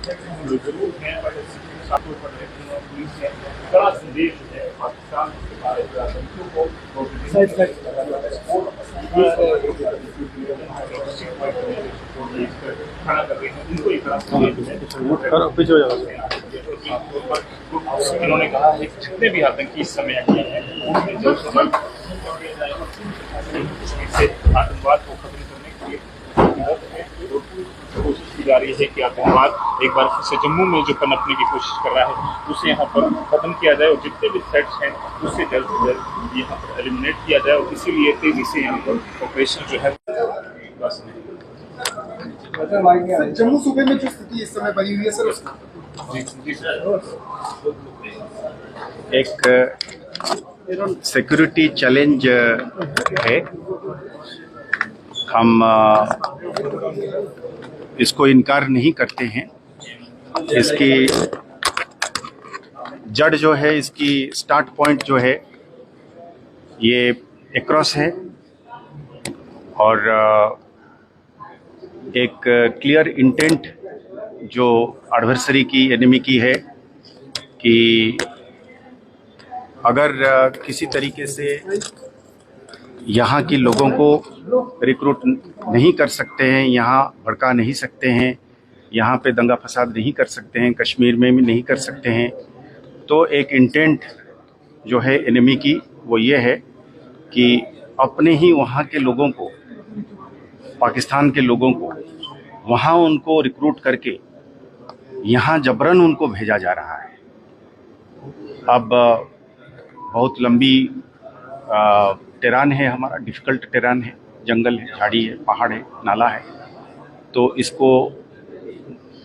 जो जरूर है, पर साथों पर पुलिस ने कड़ा संदेश है पाकिस्तान के बारे में आतंकियों को खड़ा कर रहे हैं, उनको एक कड़ा संदेश है। इन्होंने कहा है कि जितने भी आतंकी इस समय आए हैं उनमें जल्द से जल्द आतंकवाद को खत्म करने के लिए कोशिश की जा रही है कि आतंकवाद एक बार फिर से जम्मू में जो पनपने की कोशिश कर रहा है उसे यहाँ पर खत्म किया जाए और जितने भी थ्रेट्स हैं उसे जल्द से जल्द यहाँ पर एलिमिनेट किया जाए और इसीलिए तेजी से यहाँ पर ऑपरेशन जो है जम्मू सूबे में जो स्थिति इस समय बनी हुई है सर उसका एक सिक्योरिटी चैलेंज है। हम इसको इनकार नहीं करते हैं। इसकी जड़ जो है, इसकी स्टार्ट पॉइंट जो है ये एक्रॉस है और एक क्लियर इंटेंट जो एडवर्सरी की, एनिमी की है कि अगर किसी तरीके से यहाँ के लोगों को रिक्रूट नहीं कर सकते हैं, यहाँ भड़का नहीं सकते हैं, यहाँ पे दंगा फसाद नहीं कर सकते हैं, कश्मीर में भी नहीं कर सकते हैं, तो एक इंटेंट जो है एनिमी की वो ये है कि अपने ही वहाँ के लोगों को, पाकिस्तान के लोगों को वहाँ उनको रिक्रूट करके यहाँ जबरन उनको भेजा जा रहा है। अब बहुत लंबी टेरान है, हमारा डिफ़िकल्ट टेरान है, जंगल है, झाड़ी है, पहाड़ है, नाला है, तो इसको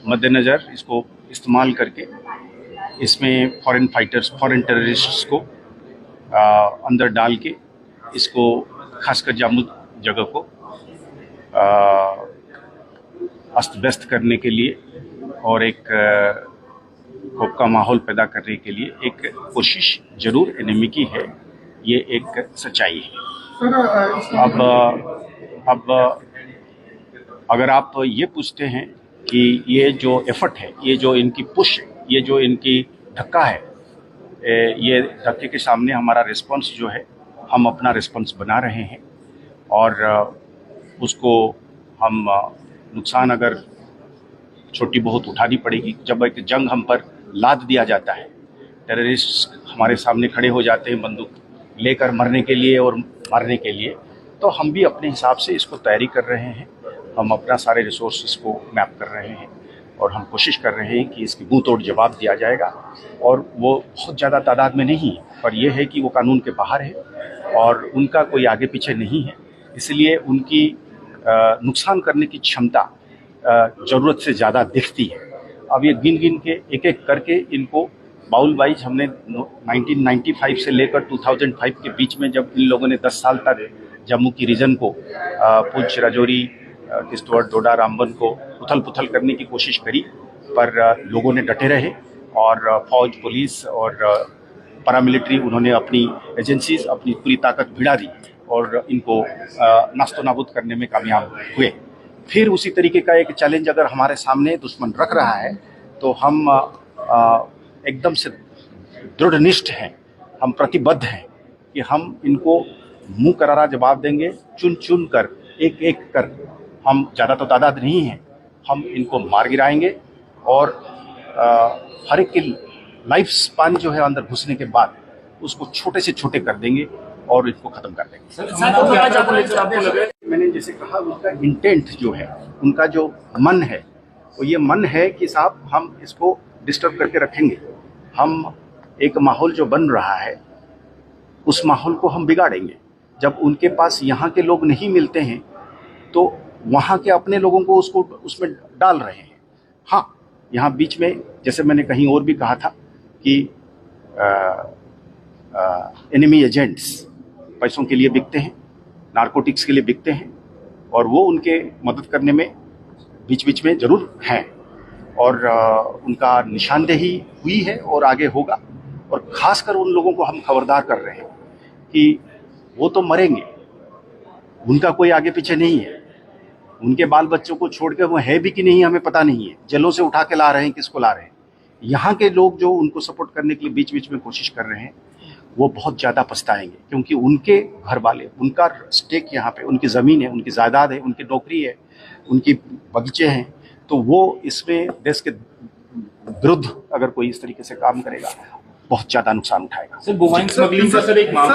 मद्देनज़र इसको इस्तेमाल करके इसमें फॉरेन फाइटर्स, फॉरेन टेररिस्ट्स को अंदर डाल के इसको खासकर जम्मू जगह को अस्त व्यस्त करने के लिए और एक खौफ का माहौल पैदा करने के लिए एक कोशिश जरूर एनिमी की है। ये एक सच्चाई है। अब अगर आप ये पूछते हैं कि ये जो एफर्ट है, ये जो इनकी पुश है, ये जो इनकी धक्का है, ये धक्के के सामने हमारा रिस्पांस जो है, हम अपना रिस्पांस बना रहे हैं और उसको हम नुकसान अगर छोटी बहुत उठानी पड़ेगी। जब एक जंग हम पर लाद दिया जाता है, टेररिस्ट हमारे सामने खड़े हो जाते हैं बंदूक लेकर मरने के लिए और मारने के लिए, तो हम भी अपने हिसाब से इसको तैयारी कर रहे हैं। हम अपना सारे रिसोर्सेज को मैप कर रहे हैं और हम कोशिश कर रहे हैं कि इसकी मुंह तोड़ जवाब दिया जाएगा। और वो बहुत ज़्यादा तादाद में नहीं है, पर यह है कि वो कानून के बाहर है और उनका कोई आगे पीछे नहीं है, इसलिए उनकी नुकसान करने की क्षमता ज़रूरत से ज़्यादा दिखती है। अब ये गिन गिन के एक एक करके इनको बाउल वाइज हमने 1995 से लेकर 2005 के बीच में, जब इन लोगों ने 10 साल तक जम्मू की रीजन को, पुंछ, राजौरी, किश्तवाड़, डोडा, रामबन को उथल पुथल करने की कोशिश करी, पर लोगों ने डटे रहे और फौज, पुलिस और पैरामिलिट्री, उन्होंने अपनी एजेंसीज, अपनी पूरी ताकत भिड़ा दी और इनको नास्तो नाबूद करने में कामयाब हुए। फिर उसी तरीके का एक चैलेंज अगर हमारे सामने दुश्मन रख रहा है तो हम एकदम से दृढ़निष्ठ हैं, हम प्रतिबद्ध हैं कि हम इनको मुंह करारा जवाब देंगे। चुन चुन कर, एक एक कर, हम ज़्यादा तो तादाद नहीं हैं, हम इनको मार गिराएंगे और हर एक की लाइफ स्पान जो है अंदर घुसने के बाद उसको छोटे से छोटे कर देंगे और इसको ख़त्म कर देंगे। मैंने जैसे कहा, उनका इंटेंट जो है, उनका जो मन है, वो ये मन है कि साहब हम इसको डिस्टर्ब करके रखेंगे। हम एक माहौल जो बन रहा है उस माहौल को हम बिगाड़ेंगे। जब उनके पास यहाँ के लोग नहीं मिलते हैं तो वहाँ के अपने लोगों को उसमें डाल रहे हैं। हाँ, यहाँ बीच में जैसे मैंने कहीं और भी कहा था कि एनिमी एजेंट्स पैसों के लिए बिकते हैं, नारकोटिक्स के लिए बिकते हैं और वो उनके मदद करने में बीच बीच में ज़रूर हैं और उनका निशानदेही हुई है और आगे होगा। और ख़ासकर उन लोगों को हम खबरदार कर रहे हैं कि वो तो मरेंगे, उनका कोई आगे पीछे नहीं है, उनके बाल बच्चों को छोड़ के वो है भी कि नहीं हमें पता नहीं है, जेलों से उठा के ला रहे हैं, किसको ला रहे हैं। यहाँ के लोग जो उनको सपोर्ट करने के लिए बीच बीच में कोशिश कर रहे हैं वो बहुत ज़्यादा पछताएंगे, क्योंकि उनके घर वाले, उनका स्टेक यहाँ पे, उनकी ज़मीन है, उनकी जायदाद है, उनकी नौकरी है, उनकी बगीचे हैं, तो वो इसमें देश के विरुद्ध अगर कोई इस तरीके से काम करेगा बहुत ज़्यादा नुकसान उठाएगा। सर, बोवाइन स्मगलिंग का सर एक मामला